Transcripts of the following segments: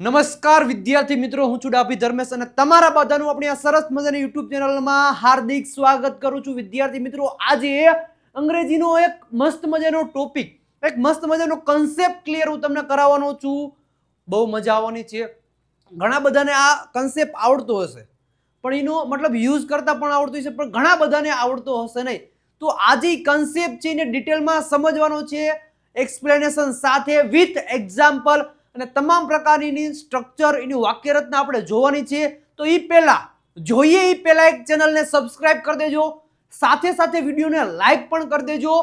નમસ્કાર વિદ્યાર્થી મિત્રો, હું છું ડાભી ધર્મેશ અને તમારા બધાનું આપણી આ સરસ મજાની YouTube ચેનલમાં હાર્દિક સ્વાગત કરું છું. વિદ્યાર્થી મિત્રો, આજે અંગ્રેજીનો એક મસ્ત મજાનો ટોપિક, એક મસ્ત મજાનો કન્સેપ્ટ ક્લિયર હું તમને કરાવવાનો છું. બહુ મજા આવવાની છે. ઘણા બધાને આ કન્સેપ્ટ આવડતો હશે, પણ એનો મતલબ યુઝ કરતા પણ આવડતું હશે, પણ ઘણા બધાને આવડતો હશે નહીં. તો આજે કન્સેપ્ટ છે એને ડિટેલમાં સમજવાનો છે, એક્સપ્લેનેશન સાથે વિથ એક્ઝામ્પલ અને તમામ પ્રકારની સ્ટ્રક્ચર, એની વાક્યરચના આપણે જોવાની છે. તો એ પહેલા એક ચેનલને સબસ્ક્રાઇબ કરી દેજો, સાથે સાથે વિડીયોને લાઈક પણ કરી દેજો.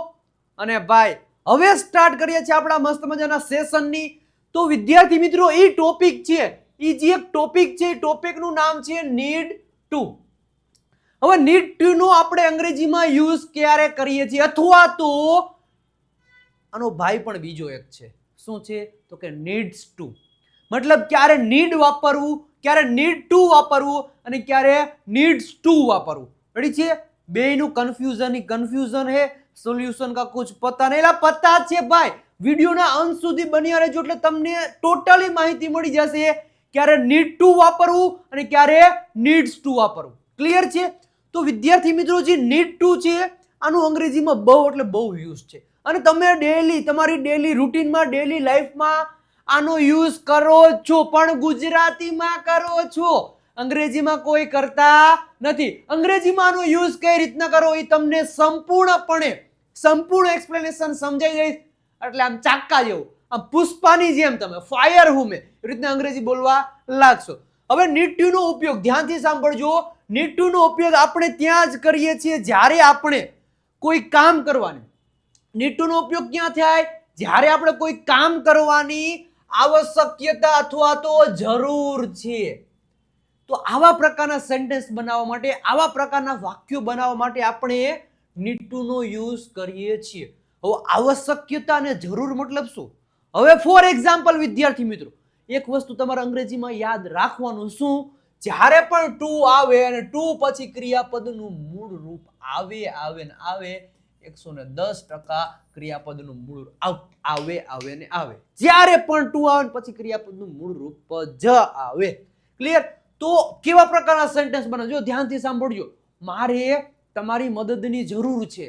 અને ભાઈ, હવે સ્ટાર્ટ કરીએ છીએ આપણા મસ્ત મજાના સેશનની. તો વિદ્યાર્થી મિત્રો, એ ટોપિક છે, એ જે એક ટોપિક છે, એ ટોપિકનું નામ છે નીડ ટુ. હવે નીડ ટુ નો આપણે અંગ્રેજીમાં યુઝ ક્યારે કરીએ છીએ, અથવા તો આનો ભાઈ પણ બીજો એક છે. શું છે? તો કે નીડ્સ ટુ. મતલબ ક્યારે નીડ વાપરવું, ક્યારે નીડ ટુ વાપરવું અને ક્યારે નીડ્સ ટુ વાપરવું. રેડી છે? બેયનું કન્ફ્યુઝન હે, સોલ્યુશન કા કુછ પતા નહીં. એલા પતા છે ભાઈ, વિડિયોના અંત સુધી બન્યા રહેજો એટલે તમને ટોટલી માહિતી મળી જશે ક્યારે નીડ ટુ વાપરવું અને ક્યારે નીડ્સ ટુ વાપરવું. ક્લિયર છે? તો વિદ્યાર્થી મિત્રો, જે નીડ ટુ છે આનું અંગ્રેજીમાં બહુ એટલે બહુ યુઝ છે અને તમે તમારી ડેલી રૂટીનમાં, ડેલી લાઈફમાં આનો યુઝ કરો છો, પણ ગુજરાતીમાં કરો છો, અંગ્રેજીમાં કોઈ કરતા નથી. અંગ્રેજીમાં આનો યુઝ કઈ રીતના કરો એ તમને સંપૂર્ણ એક્સપ્લેનેશન સમજાઈ જાય. એટલે આમ ચાક્કા જેવું, આમ પુષ્પાની જેમ તમે ફાયર હુમે એ રીતના અંગ્રેજી બોલવા લાગશો. હવે નીડ ટુ નો ઉપયોગ ધ્યાનથી સાંભળજો. નીડ ટુ નો ઉપયોગ આપણે ત્યાં જ કરીએ છીએ જ્યારે આપણે કોઈ કામ કરવાની. નીડ ટુ નો ઉપયોગ ક્યાં થાય? જ્યારે આપણે કોઈ કામ કરવાની આવશ્યકતા અથવા તો જરૂર છે. તો આવા પ્રકારના સેન્ટેન્સ બનાવવા માટે, આવા પ્રકારના વાક્યો બનાવવા માટે આપણે નીડ ટુ નો યુઝ કરીએ છીએ. હવે આવશ્યકતા અને જરૂર મતલબ શું? હવે ફોર એક્ઝામ્પલ વિદ્યાર્થી મિત્રો, એક વસ્તુ તમારે અંગ્રેજીમાં યાદ રાખવાનું. શું? જ્યારે પણ ટુ આવે અને ટુ પછી ક્રિયાપદનું મૂળ રૂપ આવે 110% ક્રિયાપદનું મૂળ આવે. જ્યારે પણ ટુ આવે પછી ક્રિયાપદનું મૂળ રૂપ જ આવે. ક્લિયર? તો કેવા પ્રકારના સેન્ટેન્સ બનાવજો, ધ્યાનથી સાંભળજો. મારે તમારી મદદની જરૂર છે.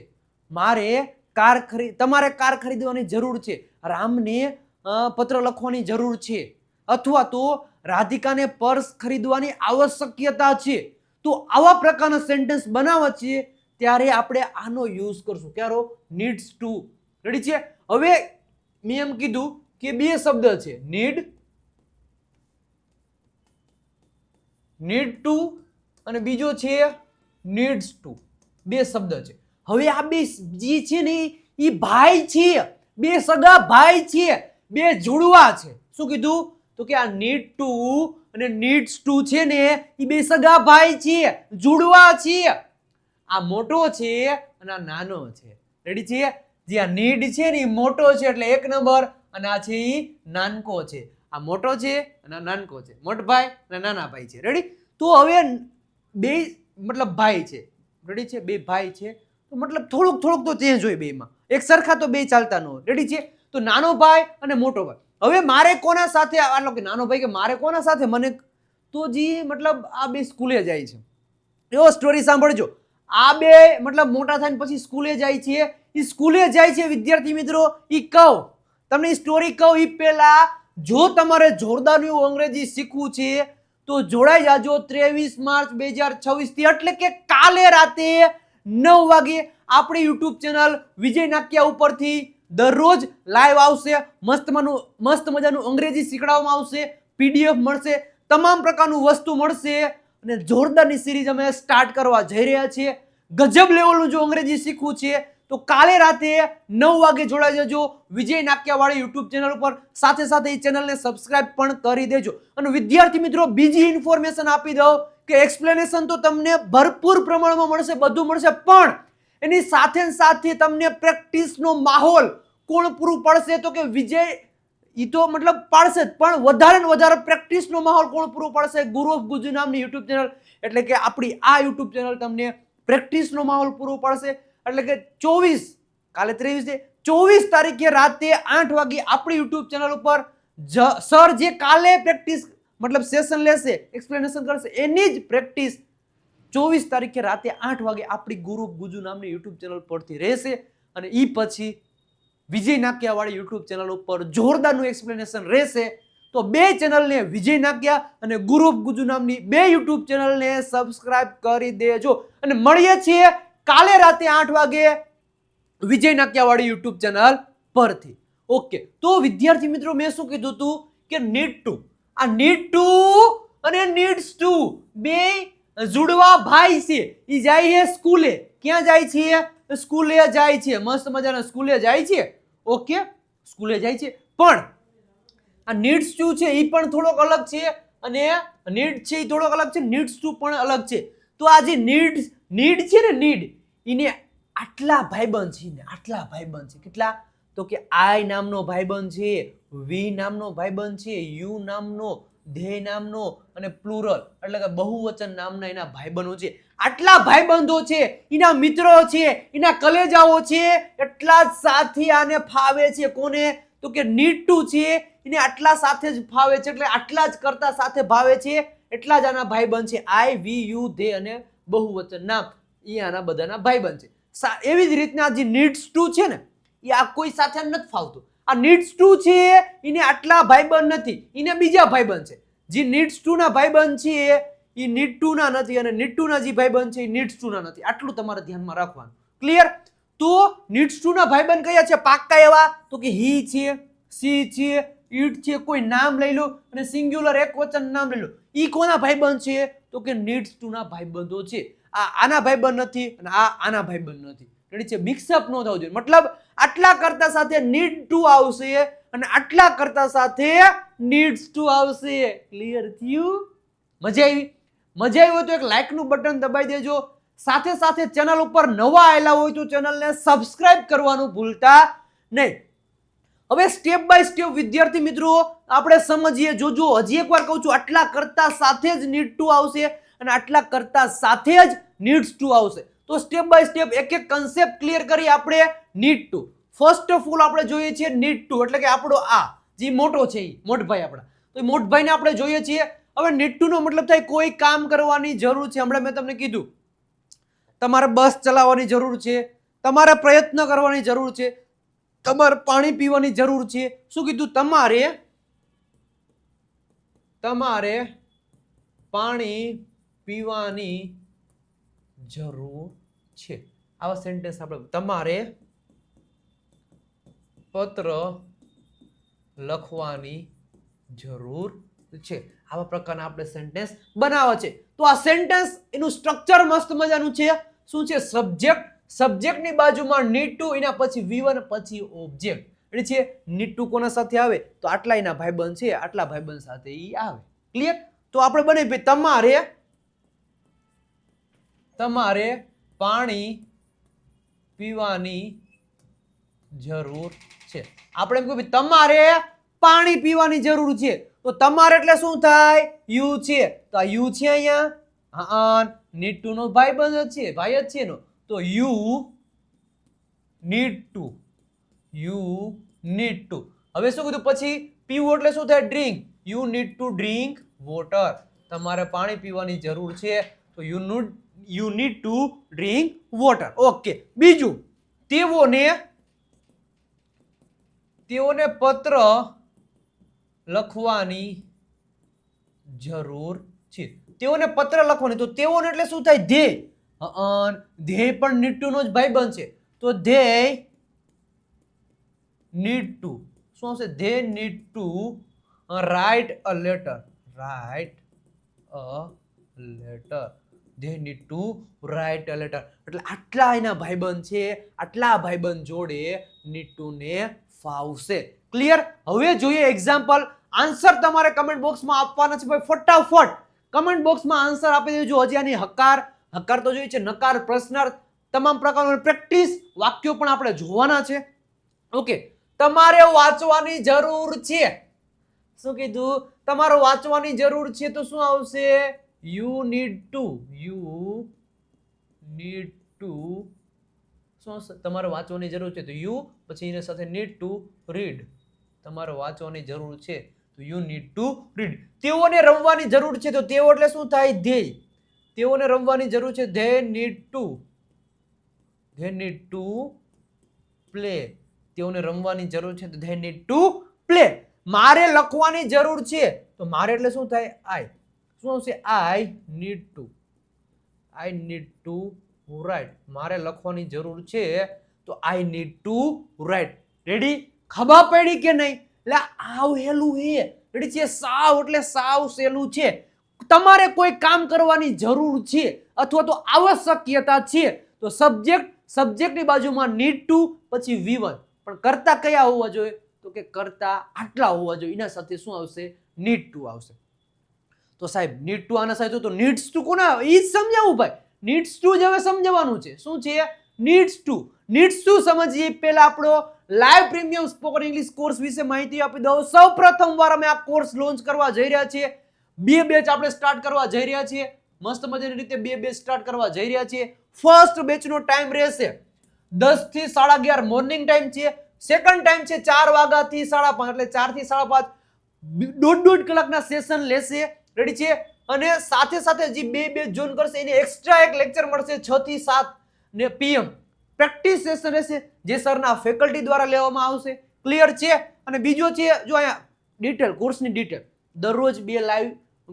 તમારે કાર ખરીદવાની જરૂર છે. રામને પત્ર લખવાની જરૂર છે. અથવા તો રાધિકાને પર્સ ખરીદવાની આવશ્યકતા છે. તો આવા પ્રકારના સેન્ટેન્સ બનાવવા છે ત્યારે આપણે આનો યુઝ કરશું. ક્યારો? Needs two. રેડી છે? હવે મેં એમ કીધું કે બે શબ્દ છે, નીડ ટુ અને બીજો છે નીડ્સ ટુ. બે શબ્દ છે. હવે આ બે જે છે ને એ ભાઈ છે, બે સગા ભાઈ છે, બે જોડવા છે. શું કીધું? તો કે આ નીડ ટુ અને નીડ્સ ટુ છે ને એ બે સગા ભાઈ છે, જોડવા છે. આ મોટો છે અને આ નાનો છે. રેડી છે? જે આ નીડ છે ને એ મોટો છે એટલે 1 નંબર, અને આ છે એ નાનકો છે. આ મોટો છે અને આ નાનકો છે, મોટો ભાઈ અને નાના ભાઈ છે. રેડી? તો હવે બે મતલબ ભાઈ છે. રેડી છે? બે ભાઈ છે તો મતલબ થોડુંક તો ચેન્જ હોય બેમાં, એક સરખા તો બે ચાલતા ન હોય. રેડી છે? તો નાનો ભાઈ અને મોટો ભાઈ. હવે મારે કોના સાથે, આટલો કે નાનો ભાઈ કે મારે કોના સાથે, મને તો જી મતલબ આ બે સ્કૂલે જાય છે. એવો સ્ટોરી સાંભળજો. આ બે મતલબ મોટા થઈને પછી સ્કૂલે જાય છે. એ સ્કૂલે જાય છે વિદ્યાર્થી મિત્રો, એ કહું તમને સ્ટોરી કહું એ પહેલા, જો તમારે જોરદારનું એવું અંગ્રેજી શીખવું છે તો જોડાઈ જાજો 23 માર્ચ 2026 થી, એટલે કે કાલે રાતે 9 વાગે આપણી યુટ્યુબ ચેનલ વિજય નાક્યા ઉપરથી દરરોજ લાઈવ આવશે. મસ્ત મજાનું અંગ્રેજી શીખડાવવામાં આવશે, પીડીએફ મળશે, તમામ પ્રકારનું વસ્તુ મળશે અને જોરદારની સિરીઝ અમે સ્ટાર્ટ કરવા જઈ રહ્યા છીએ. ગજબ લેવલનું જો અંગ્રેજી શીખવું છે તો કાલે રાતે 9 વાગે જોડાઈ જજો વિજય નાક્યાવાળી યુટ્યુબ ચેનલ ઉપર. સાથે સાથે એ ચેનલને સબસ્ક્રાઇબ પણ કરી દેજો. અને વિદ્યાર્થી મિત્રો, બીજી ઇન્ફોર્મેશન આપી દઉં કે એક્સપ્લેનેશન તો તમને ભરપૂર પ્રમાણમાં મળશે, બધું મળશે, પણ એની સાથે તમને પ્રેક્ટિસનો માહોલ કોણ પૂરું પાડશે? તો કે વિજય. ઈ તો મતલબ પાડશે જ, પણ વધારે ને વધારે પ્રેક્ટિસનો માહોલ કોણ પૂરો પાડશે? ગુરુ ઓફ ગુજુ નામની યુટ્યુબ ચેનલ. એટલે કે આપણી આ યુટ્યુબ ચેનલ તમને પ્રેક્ટિસનો માહોલ પૂરો પાડશે. એટલે કે 24, કાલે 23 છે, 24 તારીખે રાતે 8 વાગે આપણી યુટ્યુબ ચેનલ ઉપર સર જે કાલે પ્રેક્ટિસ મતલબ સેશન લેશે, એક્સપ્લેનેશન કરશે, એની જ પ્રેક્ટિસ 24 તારીખે રાતે 8 વાગે આપણી ગુરુ ગુજુ નામની યુટ્યુબ ચેનલ પરથી રહેશે. અને એ પછી વિજય નાકિયા વાળી યુટ્યુબ ચેનલ ઉપર જોરદારનું એક્સપ્લેનેશન રહેશે. તો બે ચેનલને વિજય નાકિયા અને ગુરુ ગુજુ નામની બે યુટ્યુબ ચેનલને સબસ્ક્રાઇબ કરી દેજો. અને મળીએ છીએ કાલે રાતે 8 વાગે વિજય નાકિયા વાળી યુટ્યુબ ચેનલ પરથી. ઓકે, તો વિદ્યાર્થી મિત્રો મેં શું કીધું હતું કે નીડ ટુ, આ નીડ ટુ અને નીડ્સ ટુ બે જુડવા ભાઈ છે. ઈ જાય છે સ્કૂલે. ક્યાં જાય છે? સ્કૂલે જાય છે. મસ્ત મજાના સ્કૂલે જાય છે. ઓકે, સ્કૂલે જાય છે. પણ આ નીડ્સ ટુ છે એ પણ થોડોક અલગ છે અને નીડ છે એ થોડોક અલગ છે, નીડ્સ ટુ પણ અલગ છે. તો આ જે નીડ છે ને, નીડ એને આટલા ભાઈબંધ છે ને, આટલા ભાઈબંધ છે. કેટલા? તો કે આઈ નામનો ભાઈબંધ છે, વી નામનો ભાઈબંધ છે, યુ નામનો, ધે નામનો અને પ્લુરલ એટલે કે બહુવચન નામના એના ભાઈબંધો છે. આટલા ભાઈબંધો છે, એના મિત્રો છે, એના કલેજાઓ છે. એટલા જ સાથે આને ફાવે છે. કોને? તો કે નીડ ટુ છે એને આટલા સાથે જ ફાવે છે, એટલે આટલા જ કરતા સાથે ભાવે છે. એટલા જ આના ભાઈબંધ છે. આઈ, વી, યુ, ધે અને બહુવચન નામ એ આના બધાના ભાઈબંધ છે. એવી જ રીતના જે નીડ્સ ટુ છે ને એ આ કોઈ સાથે નથી ફાવતું. આ નીડ્સ ટુ છે એને આટલા ભાઈબંધ નથી, એને બીજા ભાઈબંધ છે. જે નીડ્સ ટુ ના ભાઈબંધ છે એ નીડ ટુ ના નથી અને નીડ ટુ ના જે ભાઈબંધ છે એ નીડ્સ ટુ ના નથી. આટલું તમારે ધ્યાનમાં રાખવાનું. ક્લિયર? તો નીડ્સ ટુ ના ભાઈબંધ કયા છે પાક્કા એવા? તો કે હી છે, સી છે, ઇટ છે. કોઈ નામ લઈ લો અને સિંગ્યુલર એકવચન નામ લઈ લો. ઈ કોના ભાઈબંધ છે? તો કે નીડ્સ ટુ ના ભાઈબંધો છે. આ આના ભાઈબંધ નથી અને આ આના ભાઈબંધ નથી. રેડી છે? મિક્સઅપ ન થવું જોઈએ. મતલબ આટલા કરતા સાથે નીડ ટુ આવશે અને આટલા કરતા સાથે નીડ્સ ટુ આવશે. ક્લિયર થયું? મજા આવી? મજા આવી હોય તો એક લાઈક નું બટન દબાઈ દેજો. સાથે સાથે ચેનલ ઉપર નવા આવેલા હોય તો ચેનલને સબસ્ક્રાઇબ કરવાનું ભૂલતા નહીં. હવે સ્ટેપ બાય સ્ટેપ વિદ્યાર્થી મિત્રો આપણે સમજીએ. જોજો, હજી એકવાર કહું છું, આટલા કરતા સાથે જ નીડ ટુ આવશે અને આટલા કરતા સાથે જ નીડ્સ ટુ આવશે. તો સ્ટેપ બાય સ્ટેપ એક એક કન્સેપ્ટ ક્લિયર કરી આપણે. Need to first of all આપણે જોઈએ છીએ નીડ ટુ એટલે કે આપણો આ જે મોટો છે એ મોટભાઈ આપણા, તો એ મોટભાઈને આપણે જોઈએ છીએ. હવે નીડ ટુ નો મતલબ થાય કોઈ કામ કરવાની જરૂર છે. હમણાં મેં તમને કીધું તમારે બસ ચલાવવાની જરૂર છે, તમારે પ્રયત્ન કરવાની જરૂર છે, તમારે પાણી પીવાની જરૂર છે. શું કીધું? તમારે પાણી પીવાની જરૂર છે. આવા સેન્ટેન્સ આપણે તમારે પત્ર લખવાની જરૂર છે. આવા પ્રકારના આપણે સેન્ટેન્સ બનાવવા છે. તો આ સેન્ટેન્સ એનું સ્ટ્રક્ચર મસ્ત મજાનું છે. શું છે? સબ્જેક્ટ, સબ્જેક્ટની બાજુમાં નીડ ટુ, એના પછી V1 પછી ઓબ્જેક્ટ. એટલે છે નીડ ટુ કોના સાથે આવે? તો આટલા એના ભાઈબંધ છે, આટલા ભાઈબંધ સાથે ઈ આવે. ક્લિયર? તો આપણે બને તમારે પાણી પીવાની જરૂર છે. આપણે એમ કહ્યું તમારે પાણી પીવાની જરૂર છે. તો તમારે એટલે શું થાય? યુ છે. તો આ યુ છે અહીંયા. હા, નીડ ટુ નો ભાઈબંધ જ છે, ભાઈ જ છે એનો. તો you need to, you need to. હવે શું કીધું પછી? પીવું એટલે શું થાય? Drink. You need to drink water. તમારે પાણી પીવાની જરૂર છે તો you need to drink water. Okay. બીજું, તેઓને પત્ર લખવાની જરૂર છે. તેઓને પત્ર લખવાની, તો તેઓને એટલે શું થાય? ધ્યેય. ધ્યેય પણ નીડ ટુ નો જ ભાઈબંધ છે. તો ધ્યેય નીડ ટુ શું હશે? They need to write a letter. Write a letter. They need to write a letter. એટલે આટલા એના ભાઈબંધ છે, આટલા ભાઈબંધ જોડે નીડ ટુ ને ફાવશે. ક્લિયર? હવે જોઈએ એક્ઝામ્પલ. આન્સર તમારે કમેન્ટ બોક્સમાં આપવાના છે ભાઈ. ફટાફટ કમેન્ટ બોક્સમાં આન્સર આપી દેજો. હજી આની હકાર તો જોઈએ છે, નકાર, પ્રશ્નાર્થ, તમામ પ્રકારની પ્રેક્ટિસ વાક્યો પણ આપણે જોવાના છે. ઓકે. તમારે વાંચવાની જરૂર છે. શું કીધું? તમારે વાંચવાની જરૂર છે. તો શું આવશે? You need to. શું તમારે વાંચવાની જરૂર છે તો યુ પછી એની સાથે નીડ ટુ રીડ. તમારે વાંચવાની જરૂર છે તો યુ નીડ ટુ રીડ. તેઓને રમવાની જરૂર છે તો તેઓ એટલે શું થાય? ધ્યેય. તેઓને રમવાની જરૂર છે, ધે નીડ ટુ પ્લે. તેઓને રમવાની જરૂર છે તો ધે નીડ ટુ પ્લે. મારે લખવાની જરૂર છે તો મારે એટલે શું થાય? આઈ. શું આવશે? I need to write. મારે લખવાની જરૂર છે તો I need to write. Ready? ખબર પડી કે નહીં? એટલે આવ હેલું હે. રેડી છે? સાવ એટલે સાવ સહેલું છે. તમારે કોઈ કામ કરવાની જરૂર છે અથવા તો આવશ્યકતા છે તો સબ્જેક્ટની બાજુમાં નીડ ટુ પછી V1. પણ કરતા કયા હોવા જોઈએ? તો કે કરતા આટલા હોવા જોઈએ. એના સાથે શું આવશે? નીડ ટુ આવશે. તો સાહેબ નીડ ટુ આના સાથે તો નીડ્સ ટુ કોના? એ જ સમજાવું ભાઈ. નીડ્સ ટુ જ હવે સમજવાનું છે. શું છે? Needs two. નીડ્સ ટુ સમજીએ પહેલા આપણો live premium spoken English course વિશે માહિતી આપી દઉં. સૌપ્રથમ વાર અમે આ કોર્સ લોન્ચ કરવા જઈ રહ્યા છીએ. 2 બેચ આપણે સ્ટાર્ટ કરવા જઈ રહ્યા છીએ. મસ્ત મજાની રીતે 2 બેચ સ્ટાર્ટ કરવા જઈ રહ્યા છીએ. ફર્સ્ટ બેચનો ટાઈમ રહેશે 10 થી 11:30 મોર્નિંગ ટાઈમ છે. સેકન્ડ ટાઈમ છે 4 વાગ્યાથી 5:30 એટલે 4 થી 5:30 દોઢ કલાકના સેશન લેશે. રેડી છે? અને સાથે સાથે જે 2 બેચ જોઈન કરશે એને એક્સ્ટ્રા એક લેક્ચર મળશે 6 થી 7 PM પ્રેક્ટિસ સેશન રહેશે જે સરના ફેકલ્ટી દ્વારા લેવામાં આવશે. ક્લિયર છે? અને બીજો છે જો અહીંયા ડિટેલ કોર્સની ડિટેલ. દરરોજ 2 લાઈવ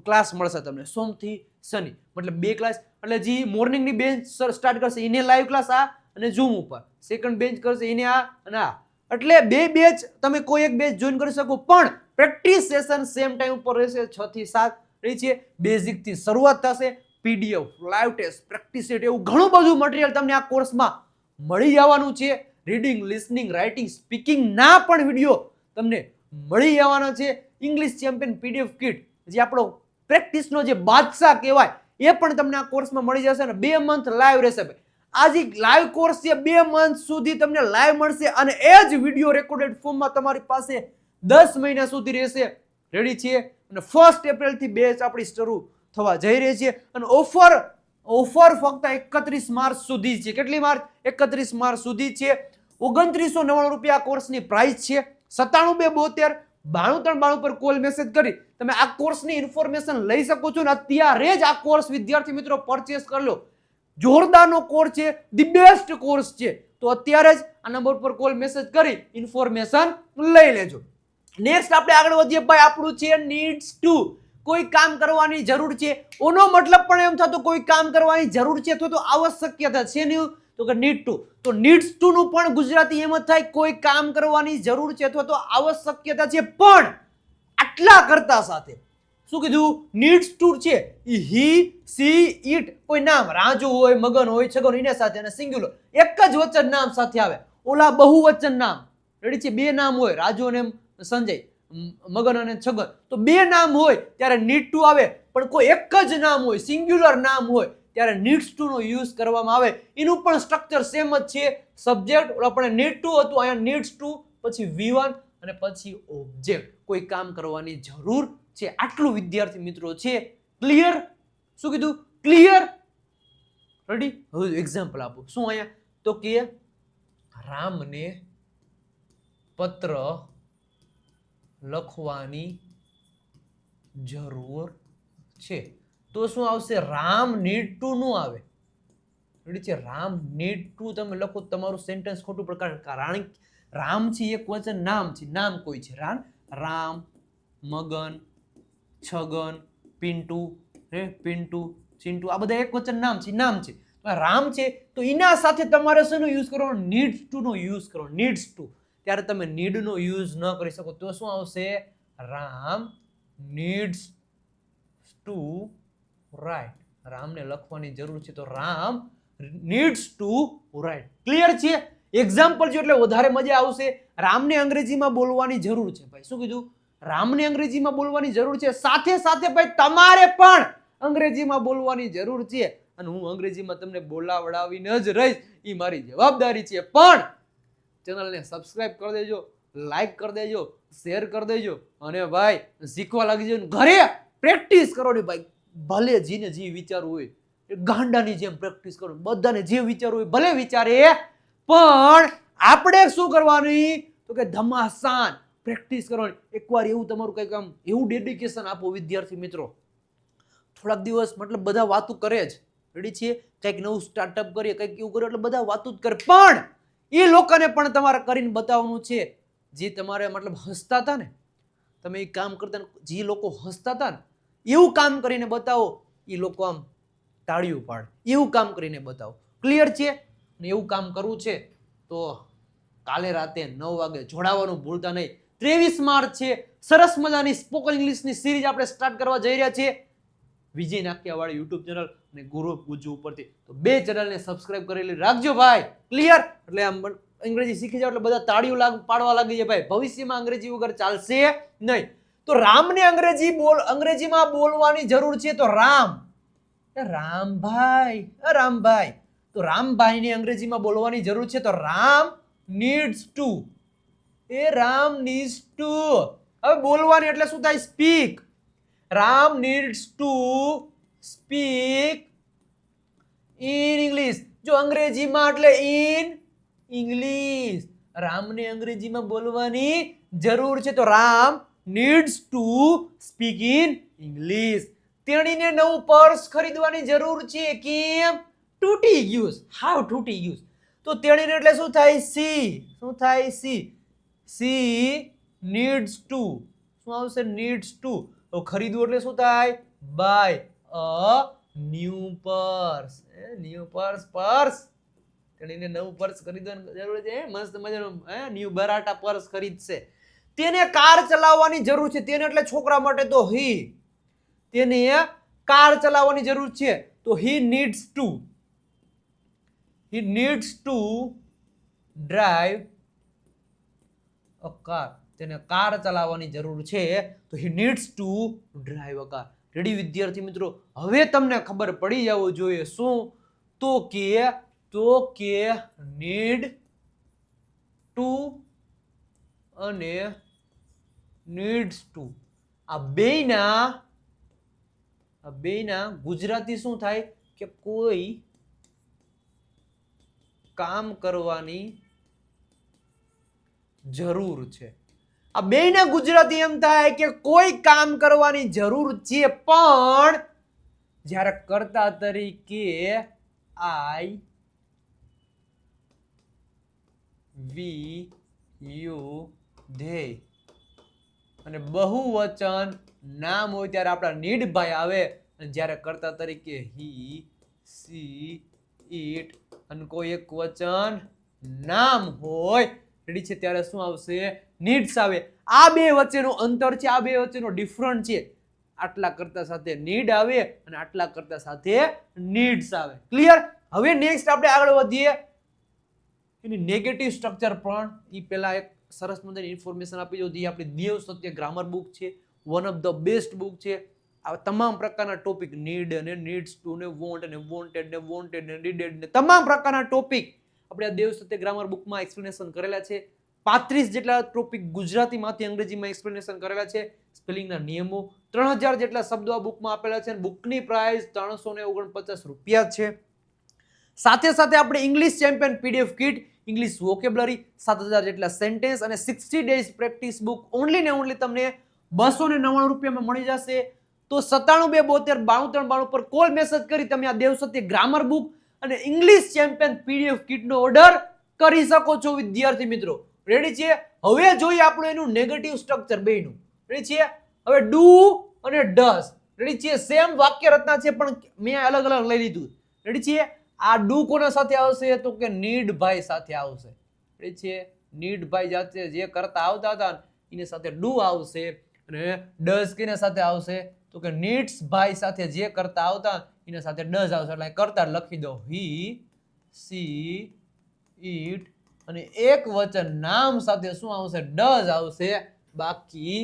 ક્લાસ મળશે તમને સોમથી શનિ. મતલબ 2 ક્લાસ એટલે જે મોર્નિંગની બેચ સ્ટાર્ટ કરશે એને લાઈવ ક્લાસ આ અને ઝૂમ ઉપર. સેકન્ડ બેચ કરશે એને આ અને આ. એટલે 2 બેચ તમે કોઈ એક બેચ જોઈન કરી શકો પણ પ્રેક્ટિસ સેશન સેમ ટાઈમ ઉપર રહેશે 6 થી 7. રહી છે? બેઝિક થી શરૂઆત થશે. PDF, live test, practice set એવું ઘણું બધું મટીરિયલ તમને આ કોર્સમાં મળી જવાનું છે. રીડિંગ, લિસનિંગ, રાઇટિંગ, સ્પીકિંગ ના પણ વિડીયો તમને મળી જવાના છે. ઇંગ્લિશ ચેમ્પિયન PDF કિટ જે આપણો પ્રેક્ટિસનો જે બાદશાહ કહેવાય એ પણ તમને આ કોર્સમાં મળી જશે અને 2 મંથ લાઈવ રહેશે. આ જે લાઈવ કોર્સ છે 2 મંથ સુધી તમને લાઈવ મળશે અને એ જ વિડીયો રેકોર્ડેડ ફોર્મમાં તમારી પાસે 10 મહિના સુધી રહેશે. રેડી છે? અને 1 એપ્રિલથી બેચ આપણી શરૂ થવા જઈ રહી છે અને ઓફર ફક્ત 31 માર્ચ સુધી છે. કેટલી માર્ચ? 31 માર્ચ સુધી છે. 2999 રૂપિયા કોર્સની પ્રાઇસ છે. 97 272 9392 પર કોલ મેસેજ કરી તમે આ કોર્સની ઇન્ફોર્મેશન લઈ શકો છો અને અત્યારે જ આ કોર્સ વિદ્યાર્થી મિત્રો પરચેસ કરી લો. જોરદારનો કોર્સ છે, ધી બેસ્ટ કોર્સ છે. તો અત્યારે જ આ નંબર પર કોલ મેસેજ કરી ઇન્ફોર્મેશન લઈ લેજો. નેક્સ્ટ આપણે આગળ વધીએ ભાઈ. આપણું છે નીડ્સ ટુ. કોઈ કામ કરવાની જરૂર છે. ઓનો મતલબ પણ એમ થતો કોઈ કામ કરવાની જરૂર છે અથવા તો આવશ્યકતા છે ને તો કે નીડ ટુ. તો નીડ્સ ટુ નું પણ ગુજરાતી એમ જ થાય કોઈ કામ કરવાની જરૂર છે અથવા તો આવશ્યકતા છે પણ આટલા કરતા સાથે. શું કીધું? નીડ્સ ટુ છે હી, સી, ઇટ. કોઈ નામ રાજુ હોય, મગન હોય, છગન એના સાથે અને સિંગ્યુલર એક જ વચન નામ સાથે આવે. ઓલા બહુવચન નામ. રેડી છે? 2 નામ હોય રાજુ અને સંજય, મગન અને છગન તો 2 નામ હોય ત્યારે નીડ ટુ આવે. પણ કોઈ એક જ નામ હોય, સિંગ્યુલર નામ હોય ત્યારે નીડ્સ ટુ નો યુઝ કરવામાં આવે. એનું પણ સ્ટ્રક્ચર સેમ જ છે. સબ્જેક્ટ આપણે નીડ ટુ હતું, અહીંયા નીડ્સ ટુ પછી V1 અને પછી ઓબ્જેક્ટ. કોઈ કામ કરવાની જરૂર છે. આટલું વિદ્યાર્થી મિત્રો છે. ક્લિયર? શું કીધું? ક્લિયર? રેડી? હવે એક્ઝામ્પલ આપો. શું અહીંયા? તો કે રામને પત્ર લખવાની જરૂર છે. તો શું આવશે? રામ નીડ ટુ નું આવે. રેડી છે? રામ નીડ ટુ તમે લખો તમારું સેન્ટેન્સ ખોટું પડે. કારણ રામ છે એક વચન નામ છે. નામ કોઈ છે. રામ, મગન, છગન, પિન્ટુ, ચિંટુ આ બધા એક વચન નામ છે. રામ છે તો એના સાથે તમારે શેનો યુઝ કરવાનો? નીડ્સ ટુ નો યુઝ કરવાનો. Needs two. ત્યારે તમે નીડ નો યુઝ ન કરી શકો તો શું આવશે? Ram needs to write. રામને લખવાની જરૂર છે તો Ram needs to write. Clear છે? એક્ઝામ્પલ જો એટલે વધારે મજા આવશે. રામને અંગ્રેજીમાં બોલવાની જરૂર છે. ભાઈ શું કીધું? રામને અંગ્રેજીમાં બોલવાની જરૂર છે. સાથે સાથે ભાઈ તમારે પણ અંગ્રેજીમાં બોલવાની જરૂર છે અને હું અંગ્રેજીમાં તમને બોલાવડાવીને જ રહીશ. એ મારી જવાબદારી છે. પણ ચેનલને સબસ્ક્રાઇબ કરી દેજો, લાઈક કરી દેજો, શેર કરી દેજો અને ભાઈ શીખવા લાગી જજો. ઘરે પ્રેક્ટિસ કરો ને ભાઈ. ભલે જીને જે વિચારવું હોય ગાંડાની જેમ પ્રેક્ટિસ કરો. બધાને જે વિચારવું હોય ભલે વિચારે પણ આપણે શું કરવાની તો કે ધમાસાન પ્રેક્ટિસ કરવાની. એકવાર એવું તમારું કંઈક આમ એવું ડેડિકેશન આપો વિદ્યાર્થી મિત્રો, થોડાક દિવસ મતલબ બધા વાતું કરે જ, રેડી છીએ, કંઈક નવું સ્ટાર્ટઅપ કરીએ, કંઈક એવું કરો એટલે બધા વાતું જ કરે, પણ એ લોકોને પણ તમારે કરીને બતાવવાનું છે. જે તમારે મતલબ હસતા હતા ને, તમે એ કામ કરતા, જે લોકો હસતા હતા ને એવું કામ કરીને બતાવો, એ લોકો આમ તાળીઓ પાડે, એવું કામ કરીને બતાવો. ક્લિયર છે? ને એવું કામ કરવું છે તો કાલે રાતે 9 વાગે જોડાવાનું ભૂલતા નહીં. 23 માર્ચ છે, સરસ મજાની સ્પોકન ઇંગ્લિશની સિરીઝ આપણે સ્ટાર્ટ કરવા જઈ રહ્યા છીએ. વિજય નાખિયાવાળી યુટ્યુબ ચેનલ અને ગુરુ ગુજ્જુ ઉપરથી, તો બે ચેનલને સબસ્ક્રાઇબ કરેલી રાખજો ભાઈ. ક્લિયર? એટલે આમ અંગ્રેજી શીખી જાવ એટલે બધા તાળીઓ પાડવા લાગી જાય ભાઈ. ભવિષ્યમાં અંગ્રેજી વગર ચાલશે નહીં. તો રામને અંગ્રેજીમાં બોલવાની જરૂર છે, તો રામ, રામભાઈ, રામભાઈ, તો રામભાઈને અંગ્રેજીમાં બોલવાની જરૂર છે, તો Ram needs two, Ram needs two. હવે બોલવાની એટલે શું થાય? Speak. Ram needs to speak in English. જો અંગ્રેજીમાં એટલે ઇન ઇંગ્લિશ. રામને અંગ્રેજીમાં બોલવાની જરૂર છે, તો Ram needs to speak in English. તેણીને નવું પર્સ ખરીદવાની જરૂર છે. કેમ? તૂટી ગયું. હાવ તૂટી ગયું. તો તેણીને એટલે શું થાય? સી. શું થાય? She needs to. શું આવશે? Needs to. તો ખરીદવું એટલે શું થાય? Buy a new purse. New purse. તેણીને નવું પર્સ ખરીદવાની જરૂર છે. મસ્ત મજાનું ન્યૂ બરાટા પર્સ ખરીદશે. તેને કાર ચલાવવાની જરૂર છે. તેને એટલે છોકરા માટે તો હી. તેને કાર ચલાવવાની જરૂર છે, તો he needs to drive a car. તેને કાર ચલાવવાની જરૂર છે, તો he needs to drive a car. Ready વિદ્યાર્થી મિત્રો? હવે તમને ખબર પડી જવું જોઈએ શું? તો કે નીડ ટુ અને નીડ્સ ટુ આ બેયના ગુજરાતી શું થાય? કે કોઈ કામ કરવાની જરૂર છે. આ બેયના ગુજરાતી એમ થાય કે કોઈ કામ કરવાની જરૂર છે, પણ જ્યારે કર્તા તરીકે આઈ, વી, યુ, ધે અને બહુવચન નામ હોય ત્યારે આપણા નીડભાઈ આવે, અને જ્યારે કર્તા તરીકે હી, સી, ઈટ અને કોઈ એક વચન નામ હોય, રેડી છે, ત્યારે શું આવશે? નીડ્સ આવે. આ બે વચ્ચેનું અંતર છે, આ બે વચ્ચેનો ડિફરન્ટ છે. આટલા કરતા સાથે નીડ આવે અને આટલા કરતા સાથે નીડ્સ આવે. ક્લિયર? હવે નેક્સ્ટ આપણે આગળ વધીએ. એની નેગેટિવ સ્ટ્રક્ચર પણ ઈ પહેલા એક સરસ મજાની ઇન્ફોર્મેશન આપી દઉં. જે આપણી દેવ સત્ય ગ્રામર બુક છે, one of the best book છે. આ તમામ પ્રકારના ટોપિક, નીડ અને નીડ્સ ટુ ને વોન્ટ અને વોન્ટેડ ને વોન્ટેડ ને નીડેડ ને તમામ પ્રકારના ટોપિક આપણે આ દેવ સત્ય ગ્રામર બુકમાં એક્સપ્લેનેશન કરેલા છે. 35 જેટલા ટોપિક ગુજરાતીમાંથી અંગ્રેજીમાં એક્સપ્લેનેશન કરેલા છે. સ્પેલિંગના નિયમો, 3000 જેટલા શબ્દો આ બુકમાં આપેલા છે. બુકની પ્રાઇસ 349 રૂપિયા છે. સાથે સાથે આપણે English champion PDF kit, English vocabulary, 7000 જેટલા સેન્ટેન્સ અને 60 ડેઝ પ્રેક્ટિસ બુક ઓનલી ને ઓનલી તમને 299 રૂપિયામાં મળી જશે. તો 9722729392 પર કોલ મેસેજ કરી તમે આ દેવ સત્ય ગ્રામર બુક અને ઇંગ્લિશ ચેમ્પિયન પીડીએફ કિટનો ઓર્ડર કરી શકો છો વિદ્યાર્થી મિત્રો. રેડી છે? હવે જોઈએ આપણું એનું નેગેટિવ સ્ટ્રક્ચર બેયનું. રેડી છે? હવે ડુ અને ડઝ. રેડી છે? સેમ વાક્ય રચના છે, પણ મેં અલગ અલગ લઈ લીધું. રેડી છે? આ ડુ કોના સાથે આવશે? તો કે નીડ ભાઈ સાથે આવશે. રેડી છે? નીડ ભાઈ જાતે જે કરતા આવતા હતા એની સાથે ડુ આવશે, અને ડઝ કેના સાથે આવશે? તો કે નીડ્સ ભાઈ સાથે જે કરતા આવતા એના સાથે ડઝ આવશે. એટલે કરતા લખી દો હી, સી, ઈટ અને એક વચન નામ સાથે શું આવશે? ડઝ આવશે. બાકી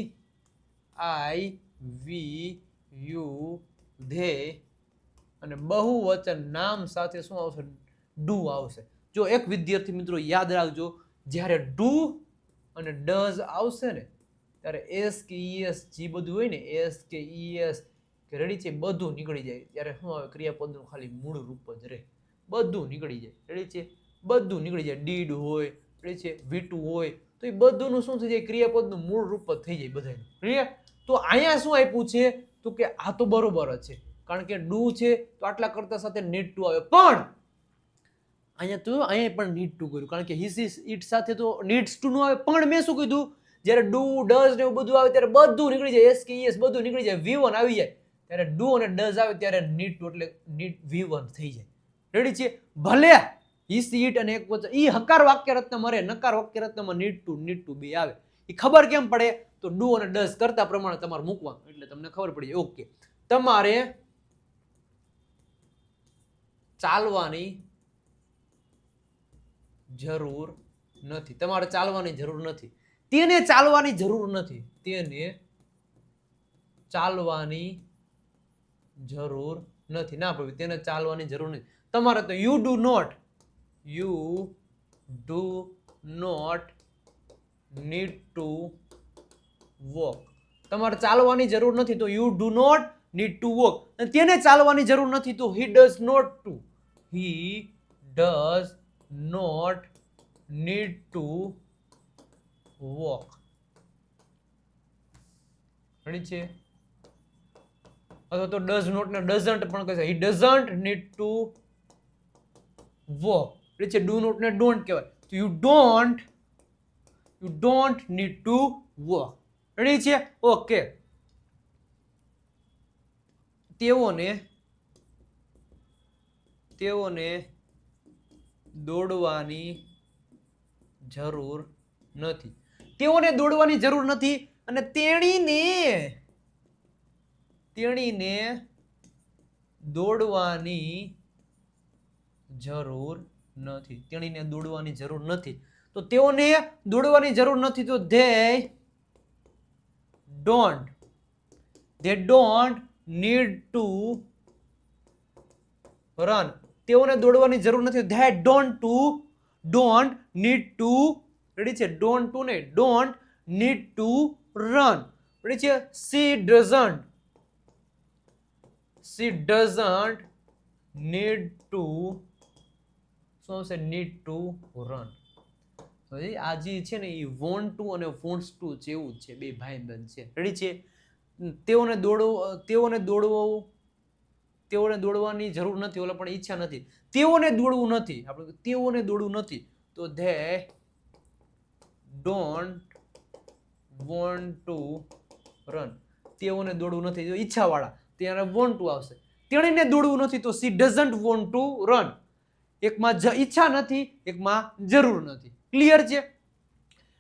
આઈ, વી, યુ, ધે અને બહુવચન નામ સાથે શું આવશે? ડુ આવશે. જો એક વિદ્યાર્થી મિત્રો યાદ રાખજો, જ્યારે ડુ અને ડઝ આવશે ને ત્યારે એસ કે ઈએસ જે બધું હોય ને, એસ કે ઈએસ કે રેડી છે, બધું નીકળી જાય. ત્યારે શું આવે? ક્રિયાપદનું ખાલી મૂળ રૂપ જ રહે. બધું નીકળી જાય. રેડી છે? બધું નીકળી જાય. ડીડ હોય, રેડી છે, વીટુ હોય, તો એ બધુંનું શું થઈ જાય, ક્રિયાપદનું મૂળ રૂપ જ થઈ જાય બધાનું. ક્લિયર? તો અહીંયા શું આપ્યું છે, તો કે આ તો બરોબર જ છે, કારણ કે ડુ છે તો આટલા કરતા સાથે નીડ ટુ આવે, પણ અહીંયા પણ નીડ ટુ કર્યું, કારણ કે હિસ ઇઝ ઇટ સાથે તો નીડ્સ ટુ નો આવે. પણ મેં શું કીધું, જ્યારે ડુ ડઝ ને એવું બધું આવે ત્યારે બધું નીકળી જાય, એસ કે યસ બધું નીકળી જાય, V1 આવી જાય. ત્યારે ડુ અને ડઝ આવે ત્યારે નીડ ટુ એટલે નીડ V1 થઈ જાય. રેડી છે? ભલે હિસ ઇટ અને એક વચન ઈ હકાર વાક્ય રત્ન મરે, નકાર વાક્ય રત્નમાં નીડ ટુ બે આવે. એ ખબર કેમ પડે, તો ડુ અને ડઝ કરતા પ્રમાણે તમારે મૂકવાનું, એટલે તમને ખબર પડી જાય. ઓકે, તમારે ચાલવાની જરૂર નથી, તમારે ચાલવાની જરૂર નથી, તેને ચાલવાની જરૂર નથી, તેને ચાલવાની જરૂર નથી. ના ભાઈ, તેને ચાલવાની જરૂર નથી. તમારે તો you do not need to walk. તમારે ચાલવાની જરૂર નથી તો you do not need to walk. અને તેને ચાલવાની જરૂર નથી તો he does not need to walk. Ready છે? અથવા તો ડઝ નોટ ને ડઝન્ટ પણ કહે છે, he doesn't need to walk. Ready છે? ડુ નોટ ને ડોન્ટ કહેવાય, તો you don't need to walk. Ready છે? ઓકે. તેઓને દોડવાની જરૂર નથી. તેઓને દોડવાની જરૂર નથી અને તેણીને દોડવાની જરૂર નથી. તેણીને દોડવાની જરૂર નથી. તો તેઓને દોડવાની જરૂર નથી તો they don't need to run. તેઓને દોડવાની જરૂર નથી. they don't need to, ready છે? don't need to run. Ready છે? she doesn't need to, શું આવશે? need to run. આ જે છે ને એ want to અને wants to છે, એવું જ છે, બે ભાઈબંધ છે. રેડી છે? તેઓને દોડવાની જરૂર નથી, ઓલા પણ ઈચ્છા નથી. તેઓને દોડવું નથી, આપણે તેઓને દોડવું નથી તો they don't want to run. તેઓને દોડવું નથી, જો ઈચ્છા વાળા, ત્યારે want to આવશે. તેણીને દોડવું નથી તો she doesn't want to run. એકમાં ઈચ્છા નથી, એકમાં જરૂર નથી. ક્લિયર છે?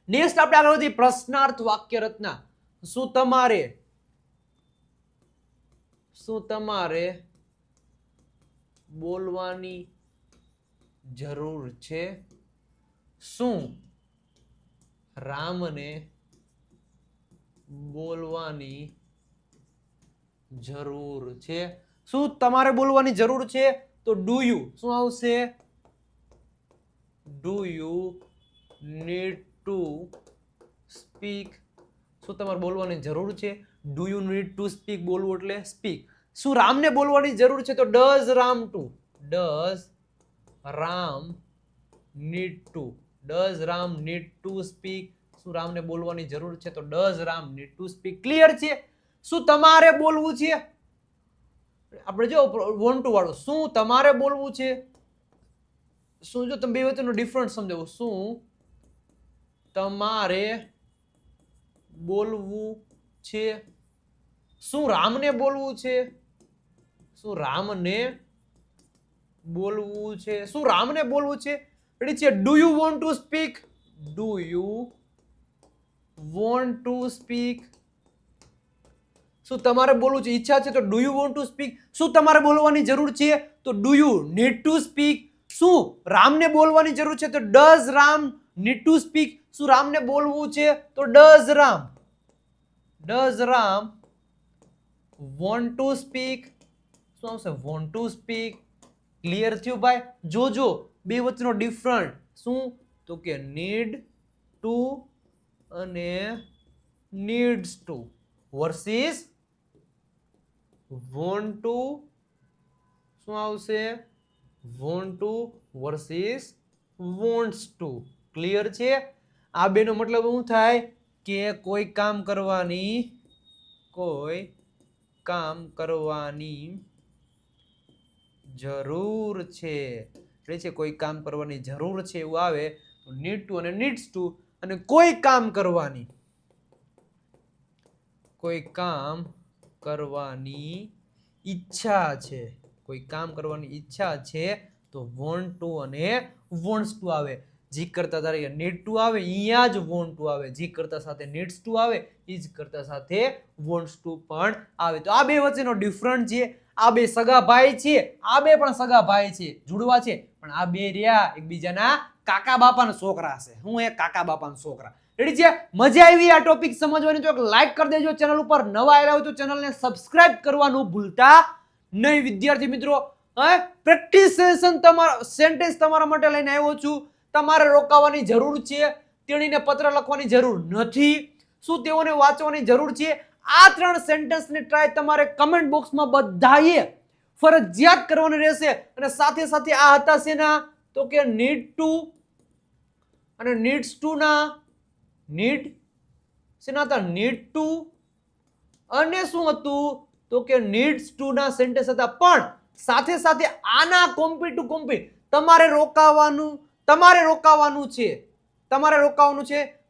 નેક્સ્ટ આપણે આગળ વધી, પ્રશ્નાર્થ વાક્ય રચના. શું તમારે બોલવાની જરૂર છે? શું રામને બોલવાની જરૂર છે? શું તમારે બોલવાની જરૂર છે? તો ડુ યુ, શું આવશે? Do you need to speak. શું તમારે બોલવાની જરૂર છે? Do you need to speak, બોલવું એટલે સ્પીક. શું રામને બોલવાની જરૂર છે? તો does Ram need to speak. શું રામને બોલવાની જરૂર છે? તો does Ram need to speak. Clear છે? શું તમારે બોલવું છે? આપણે જો વોન્ટ ટુ વાળું, શું તમારે બોલવું છે? શું, જો તમે બે વચ્ચેનો ડિફરન્સ સમજાવો, શું તમારે બોલવું છે? શું રામને બોલવું છે? શું રામને બોલવું છે? શું રામને બોલવું છે? રેડી છે? Do you want to speak? Do you want to speak? શું તમારે બોલવું છે? ઈચ્છા છે તો do you want to speak? શું તમારે બોલવાની જરૂર છે? તો do you need to speak? શું રામને બોલવાની જરૂર છે? તો does Ram need to speak? શું રામને બોલવું છે? તો does Ram want to speak? શું આવશે? Want to speak. ક્લિયર થયું ભાઈ? જોજો બે વચ્ચેનો ડિફરન્ટ. શું? તો કે નીડ ટુ અને needs two versus want to. શું આવશે? Want to versus wants to. Clear છે? આ બેનો મતલબ શું થાય કે કોઈ કામ કરવાની જરૂર છે, કોઈ કામ કરવાની જરૂર છે એવું આવે તો નીડ ટુ અને નીડ્સ ટુ, અને કોઈ કામ કરવાની ઈચ્છા છે, તો વોન્ટ ટુ અને વોન્ટ્સ ટુ આવે. જી કરતા તારે નીડ ટુ આવે અહીંયા જ વોન્ટ ટુ આવે, જી કરતા સાથે નીડ્સ ટુ આવે ઈ જ કરતા સાથે વોન્ટ્સ ટુ પણ આવે. તો આ બે વચ્ચેનો ડિફરન્ટ છે. આ બે સગા ભાઈ છે, આ બે પણ સગા ભાઈ છે, જુડવા છે, પણ આ બે રહ્યા એકબીજાના કાકા બાપાના છોકરા છે. હું એ કાકા બાપાના છોકરા. રેડી છે? મજા આવી આ ટોપિક સમજવાની? તો એક લાઈક કરી દેજો. ચેનલ ઉપર નવા આવ્યા હોય તો ચેનલને સબસ્ક્રાઇબ કરવાનું ભૂલતા નહીં વિદ્યાર્થી મિત્રો. પ્રેક્ટિસ સેન્ટેન્સ તમારા માટે લઈને આવ્યો છું. તમારે રોકાવાની જરૂર છે, તેણીને પત્ર લખવાની જરૂર નથી. શું તેઓને વાંચવાની જરૂર છે? આ 3 સેન્ટેન્સને ટ્રાય તમારે કમેન્ટ બોક્સમાં બધાએ ફરજિયાત કરવાની રહેશે. અને સાથે સાથે આ હતા શેના? તો કે નીડ ટુ અને નીડ્સ ટુ ના શેના હતા? નીડ ટુ અને શું હતું? તો કે નીડ્સ ટુ ના સેન્ટેન્સ હતા. પણ સાથે સાથે આના કોમ્પી ટુ કોમ્પી તમારે રોકાવાનું છે.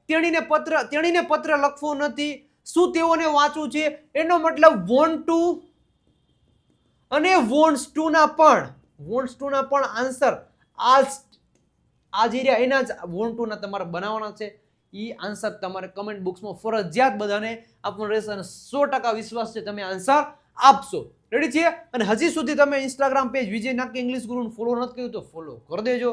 તેણીને પત્ર લખવો નથી. શું તેઓને વાંચવું છે? એનો મતલબ વોન્ટ ટુ અને વોન્ટ્સ ટુ ના પણ આન્સર આ જે રહ્યા એના જ વોન્ટ ટુ ના તમારે બનાવવાના છે. ઈ આન્સર તમારે કમેન્ટ બોક્સમાં ફરજિયાત બધાને આપવાનો રહેશે અને 100% વિશ્વાસ છે તમે આન્સર આપશો. રેડી છે? અને હજી સુધી તમે ઇન્સ્ટાગ્રામ પેજ વિજય નાક્ય ઇંગ્લિશ ગુરુને ફોલો નથી કર્યું તો ફોલો કરી દેજો.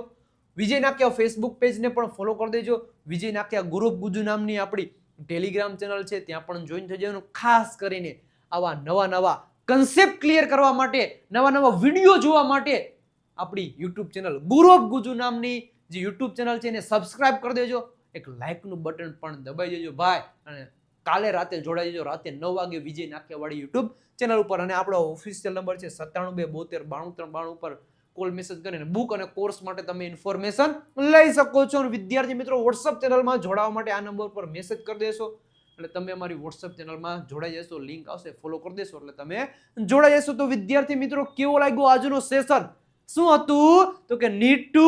વિજય નાક્ય ફેસબુક પેજને પણ ફોલો કરી દેજો. વિજય નાક્ય ગ્રુપ ગુજુ નામની આપણી ટેલિગ્રામ ચેનલ છે, ત્યાં પણ જોઈન થઈ જવાનું. ખાસ કરીને આવા નવા કન્સેપ્ટ ક્લિયર કરવા માટે, નવા વિડીયો જોવા માટે આપણી યુટ્યુબ ચેનલ ગુરુપ ગુજુ નામની જે યુટ્યુબ ચેનલ છે એને સબસ્ક્રાઇબ કરી દેજો. એક લાઇકનું બટન પણ દબાઈ દેજો ભાઈ. અને કાલે રાતે જોડાઈ જજો, રાતે 9 વાગે વિજય નાક્ય વાળી યુટ્યુબ ચેનલ ઉપર. અને આપણો ઓફિશિયલ નંબર છે 9722929392 ઉપર કોલ મેસેજ કરીને બુક અને કોર્સ માટે તમે ઇન્ફોર્મેશન લઈ શકો છો. વિદ્યાર્થી મિત્રો વોટ્સઅપ ચેનલમાં જોડાવા માટે આ નંબર પર મેસેજ કરી દેશો એટલે તમે અમારી વોટ્સઅપ ચેનલમાં જોડાઈ જશો. લિંક આવશે, ફોલો કરી દેશો એટલે તમે જોડાઈ જશો. તો વિદ્યાર્થી મિત્રો કેવો લાગ્યો આજનો સેશન? શું હતું? તો કે નીડ ટુ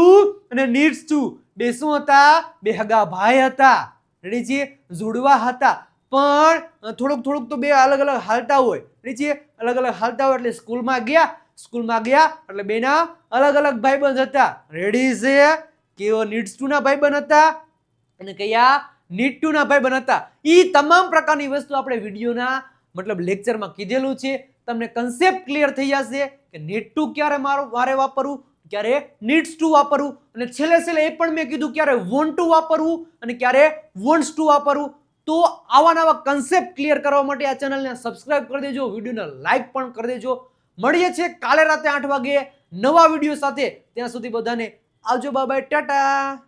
અને નીડ્સ ટુ બે શું હતા? બે હગા ભાઈ હતા. રેડી છે? જોડવા હતા. પણ થોડુંક તો બે અલગ હાલતા હોય. રેડી છે? અલગ હાલતા હોય એટલે સ્કૂલમાં ગયા એટલે બેના અલગ ભાઈબંધ હતા. રેડી છે? કેવો નીડ્સ ટુ ના ભાઈબંધ હતા અને કયા નીડ ટુ ના ભાઈબંધ હતા. ઈ તમામ પ્રકારની વસ્તુ આપણે વિડીયોના મતલબ લેક્ચરમાં કીધેલું છે. તમને કન્સેપ્ટ ક્લિયર થઈ જશે કે નીડ ટુ ક્યારે મારે વાપરવું, ક્યારે નીડ્સ ટુ વાપરવું, અને છેલ્લે એ પણ મેં કીધું ક્યારે વોન્ટ ટુ વાપરવું અને ક્યારે વોન્ટ્સ ટુ વાપરવું. તો આવા નવા કન્સેપ્ટ ક્લિયર કરવા માટે આ ચેનલને સબસ્ક્રાઇબ કરી દેજો, વિડીયોને લાઈક પણ કરી દેજો. મળીએ છીએ કાલે રાતે 8 વાગે નવા વિડીયો સાથે. ત્યાં સુધી બધાને આવજો, બાય બાય, ટાટા.